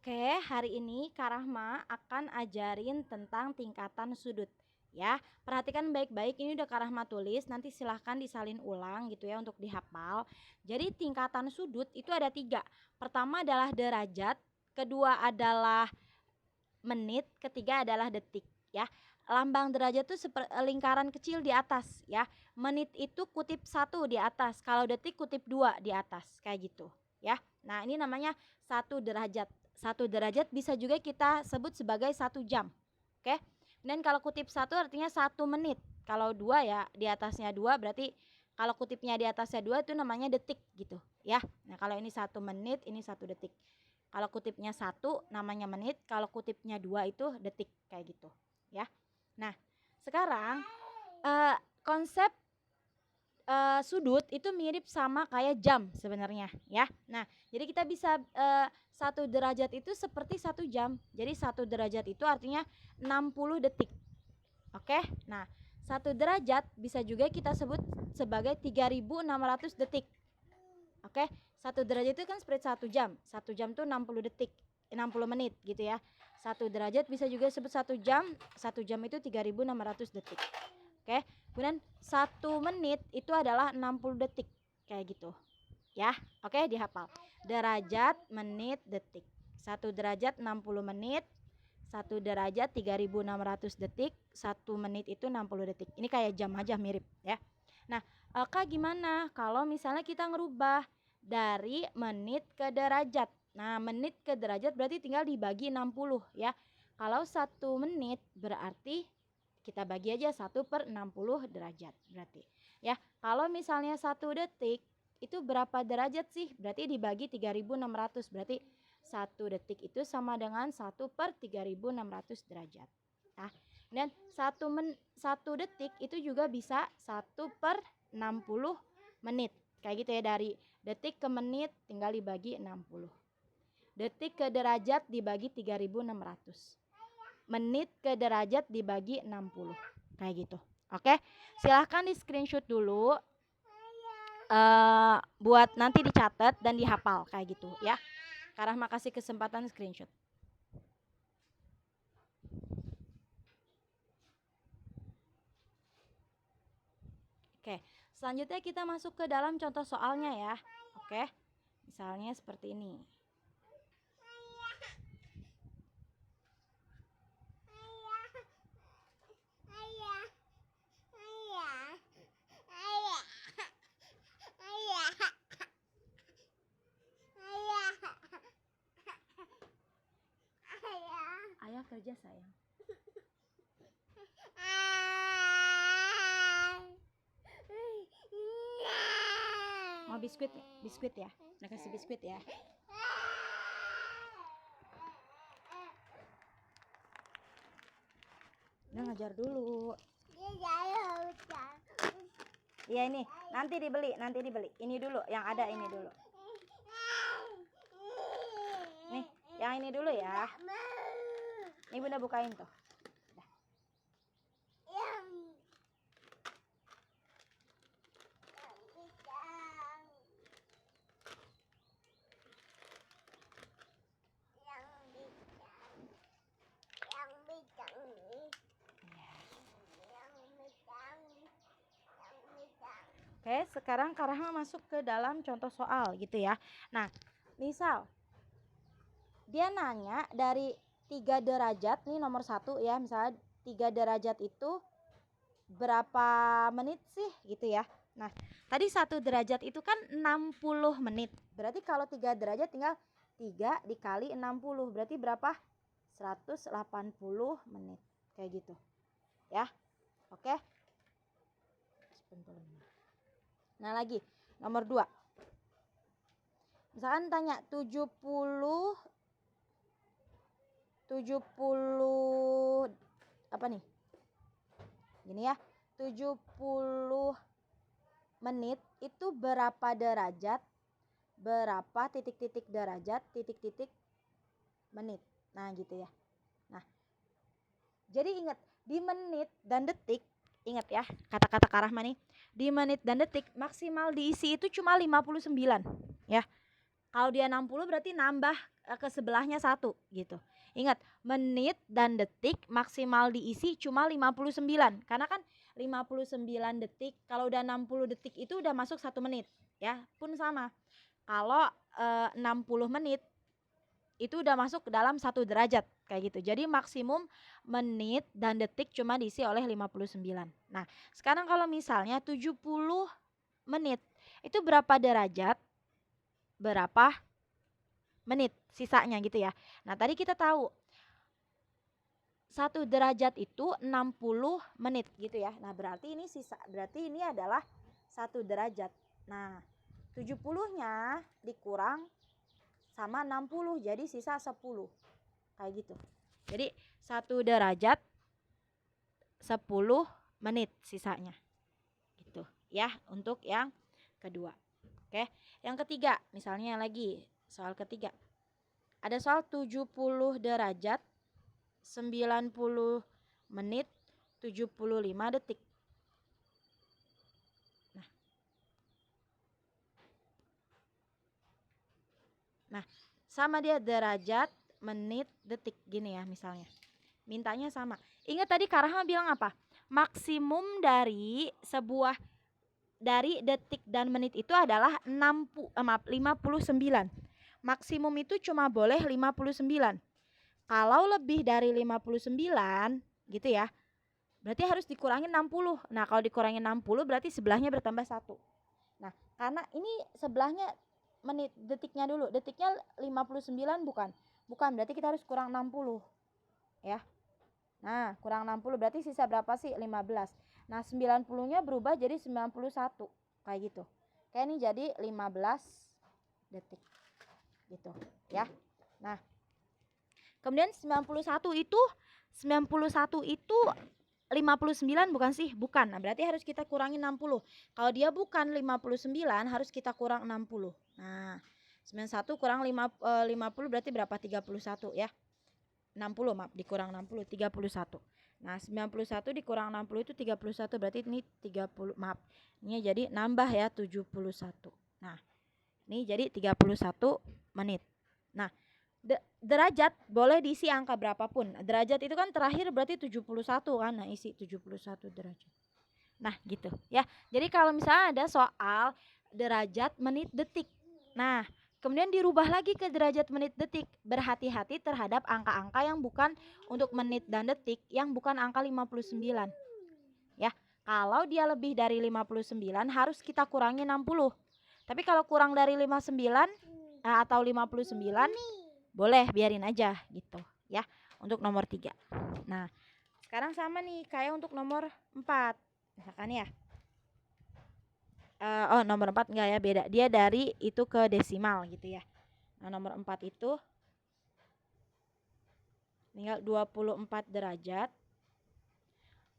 Oke, hari ini Kak Rahma akan ajarin tentang tingkatan sudut ya. Perhatikan baik-baik, ini udah Kak Rahma tulis, nanti silahkan disalin ulang gitu ya untuk dihafal. Jadi tingkatan sudut itu ada 3. Pertama adalah derajat, kedua adalah menit, ketiga adalah detik ya. Lambang derajat itu lingkaran kecil di atas ya. Menit itu kutip 1 di atas, kalau detik kutip 2 di atas, kayak gitu ya. Nah, ini namanya 1 derajat. 1 derajat bisa juga kita sebut sebagai 1 jam. Oke. Dan kalau kutip 1 artinya 1 menit. Kalau 2 ya di atasnya 2 berarti kalau kutipnya di atasnya 2 itu namanya detik gitu ya. Nah, kalau ini 1 menit, ini 1 detik. Kalau kutipnya 1 namanya menit, kalau kutipnya 2 itu detik, kayak gitu ya. Nah, sekarang konsep sudut itu mirip sama kayak jam sebenarnya ya. Nah, jadi kita bisa 1 derajat itu seperti 1 jam. Jadi 1 derajat itu artinya 60 detik. Oke. Nah, 1 derajat bisa juga kita sebut sebagai 3600 detik. Oke. 1 derajat itu kan seperti 1 jam. 1 jam itu 60 detik, 60 menit gitu ya. 1 derajat bisa juga sebut 1 jam. 1 jam itu 3600 detik. Oke. Kemudian 1 menit itu adalah 60 detik. Kayak gitu ya. Oke, dihafal. Derajat, menit, detik. 1 derajat 60 menit. 1 derajat 3600 detik. 1 menit itu 60 detik. Ini kayak jam aja, mirip ya. Nah, Kak, gimana kalau misalnya kita ngerubah dari menit ke derajat? Nah, menit ke derajat berarti tinggal dibagi 60 ya. Kalau 1 menit berarti kita bagi aja 1/60 derajat berarti ya. Kalau misalnya 1 detik itu berapa derajat sih? Berarti dibagi 3600, berarti 1 detik itu sama dengan 1/3600 derajat. Nah, dan 1 detik itu juga bisa 1/60 menit. Kayak gitu ya, dari detik ke menit tinggal dibagi 60. Detik ke derajat dibagi 3600. Menit ke derajat dibagi 60. Kayak gitu. Oke, silahkan di screenshot dulu buat nanti dicatat dan dihafal kayak gitu ya. Karena makasih kesempatan screenshot. Oke, selanjutnya kita masuk ke dalam contoh soalnya ya. Oke, misalnya seperti ini. Ayah kerja sayang. Mau biskuit? Biskuit ya. Nah, kasih biskuit ya. Nah, ngajar dulu. Iya, ini nanti dibeli. Ini dulu, yang ada ini dulu. Nih, yang ini dulu ya. Ini Bunda bukain tuh. Oke, sekarang Kak Rahma masuk ke dalam contoh soal gitu ya. Nah, misal dia nanya dari 3 derajat, nih nomor 1 ya, misalnya 3 derajat itu berapa menit sih gitu ya. Nah, tadi 1 derajat itu kan 60 menit. Berarti kalau 3 derajat tinggal 3 dikali 60. Berarti berapa? 180 menit. Kayak gitu. Ya. Oke. Nah, lagi nomor 2. Misalkan tanya 70 apa nih? Gini ya. 70 menit itu berapa derajat? Berapa titik-titik derajat, titik-titik menit. Nah, gitu ya. Nah, jadi ingat, di menit dan detik, ingat ya kata-kata Kak Rahma nih, di menit dan detik maksimal diisi itu cuma 59 ya. Kalau dia 60 berarti nambah ke sebelahnya 1 gitu. Ingat, menit dan detik maksimal diisi cuma 59. Karena kan 59 detik, kalau udah 60 detik itu udah masuk 1 menit, ya. Pun sama. Kalau 60 menit itu udah masuk ke dalam 1 derajat kayak gitu. Jadi maksimum menit dan detik cuma diisi oleh 59. Nah, sekarang kalau misalnya 70 menit itu berapa derajat? Berapa menit sisanya gitu ya. Nah, tadi kita tahu 1 derajat itu 60 menit gitu ya. Nah, berarti ini adalah 1 derajat. Nah, 70-nya dikurang sama 60 jadi sisa 10. Kayak gitu. Jadi 1 derajat 10 menit sisanya. Gitu ya untuk yang kedua. Oke, yang ketiga, misalnya lagi soal ketiga. Ada soal 70 derajat 90 menit 75 detik. Nah, sama dia derajat, menit, detik gini ya misalnya. Mintanya sama. Ingat tadi Kak Rahma bilang apa? Maksimum dari detik dan menit itu adalah 59. Maksimum itu cuma boleh 59. Kalau lebih dari 59 gitu ya, berarti harus dikurangin 60. Nah, kalau dikurangin 60 berarti sebelahnya bertambah 1. Nah, karena ini sebelahnya menit, detiknya dulu. Detiknya 59 bukan? Bukan, berarti kita harus kurang 60. Ya. Nah, kurang 60 berarti sisa berapa sih? 15. Nah, 90-nya berubah jadi 91. Kayak gitu. Kayak ini jadi 15 detik. Gitu, ya. Nah, kemudian 91 itu 59 bukan sih? Bukan. Nah, berarti harus kita kurangi 60. Kalau dia bukan 59 harus kita kurang 60. Nah, 91 kurang 50 berarti berapa? 31 ya. 60 maaf, dikurang 60 31. Nah, 91 dikurang 60 itu 31 berarti ini 30 maaf. Ini jadi nambah ya 71. Nah, ini jadi 31 menit. Nah, derajat boleh diisi angka berapapun. Derajat itu kan terakhir berarti 71 kan. Nah, isi 71 derajat. Nah, gitu ya. Jadi kalau misalnya ada soal derajat, menit, detik. Nah, kemudian dirubah lagi ke derajat, menit, detik. Berhati-hati terhadap angka-angka yang bukan untuk menit dan detik, yang bukan angka 59. Ya. Kalau dia lebih dari 59 harus kita kurangi 60. Tapi kalau kurang dari 59 atau 59 boleh biarin aja gitu ya untuk nomor 3. Nah, sekarang sama nih kayak untuk nomor 4. Misalkan ya. Nomor 4 enggak ya, beda. Dia dari itu ke desimal gitu ya. Nah, nomor 4 itu tinggal 24 derajat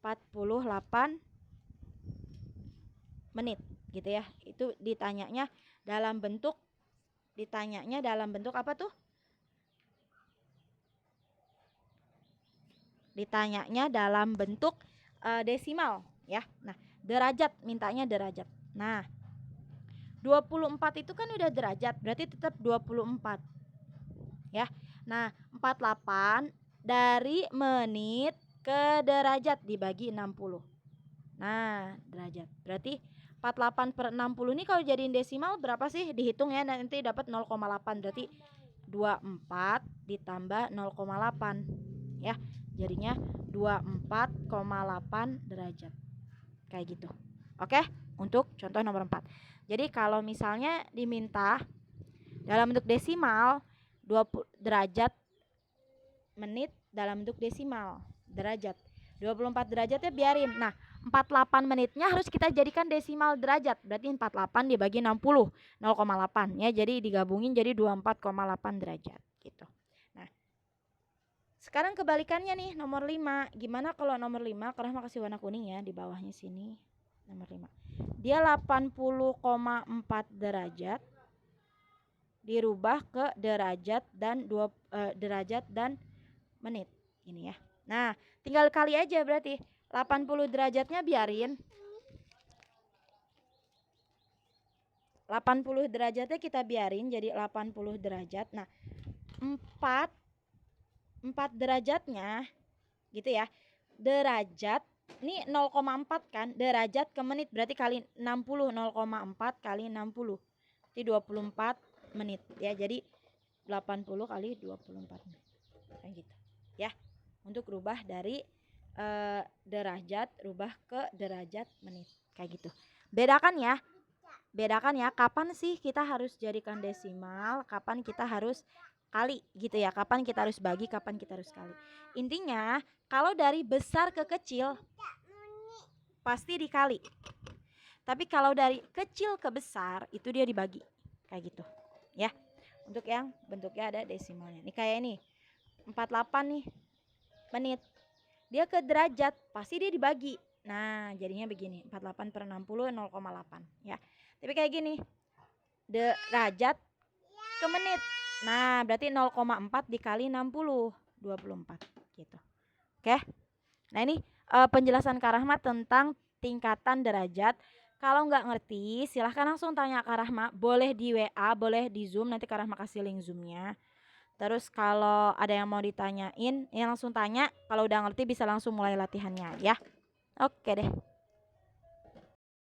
48 menit gitu ya. Itu ditanyanya dalam bentuk apa tuh? Ditanyanya dalam bentuk desimal ya. Nah, derajat, mintanya derajat. Nah, 24 itu kan udah derajat, berarti tetap 24. Ya. Nah, 48 dari menit ke derajat dibagi 60. Nah, derajat. Berarti 48 per 60 ini kalau jadiin desimal berapa sih? Dihitung ya, nanti dapat 0,8. Berarti 24 ditambah 0,8 ya. Jadinya 24,8 derajat. Kayak gitu. Oke, untuk contoh nomor 4. Jadi kalau misalnya diminta dalam bentuk desimal 20 derajat menit dalam bentuk desimal derajat. 24 derajatnya biarin. Nah, 48 menitnya harus kita jadikan desimal derajat. Berarti 48 dibagi 60, 0,8 ya. Jadi digabungin jadi 24,8 derajat gitu. Nah, sekarang kebalikannya nih nomor 5. Gimana kalau nomor 5? Karena kasih warna kuning ya di bawahnya sini. Nomor 5. Dia 80,4 derajat dirubah ke derajat dan derajat dan menit ini ya. Nah, tinggal kali aja berarti 80 derajatnya biarin. 80 derajatnya kita biarin jadi 80 derajat. Nah, 4 derajatnya gitu ya. Derajat ini 0,4 kan, derajat ke menit berarti kali 60, 0,4 kali 60. Jadi 24 menit ya. Jadi 80 kali 24 menit. Kayak gitu. Ya. Untuk rubah dari derajat rubah ke derajat menit kayak gitu. Bedakan ya kapan sih kita harus jadikan desimal, kapan kita harus kali gitu ya, kapan kita harus bagi, kapan kita harus kali. Intinya kalau dari besar ke kecil pasti dikali, tapi kalau dari kecil ke besar itu dia dibagi kayak gitu ya. Untuk yang bentuknya ada desimalnya nih, kayak ini 48 nih menit, dia ke derajat pasti dia dibagi. Nah jadinya begini, 48 per 60 0,8 ya. Tapi kayak gini, derajat ke menit, nah berarti 0,4 dikali 60 24 gitu. Oke, nah ini penjelasan Kak Rahma tentang tingkatan derajat. Kalau nggak ngerti silahkan langsung tanya Kak Rahma, boleh di WA, boleh di Zoom, nanti Kak Rahma kasih link Zoomnya. Terus kalau ada yang mau ditanyain, ya langsung tanya. Kalau udah ngerti bisa langsung mulai latihannya ya. Oke deh.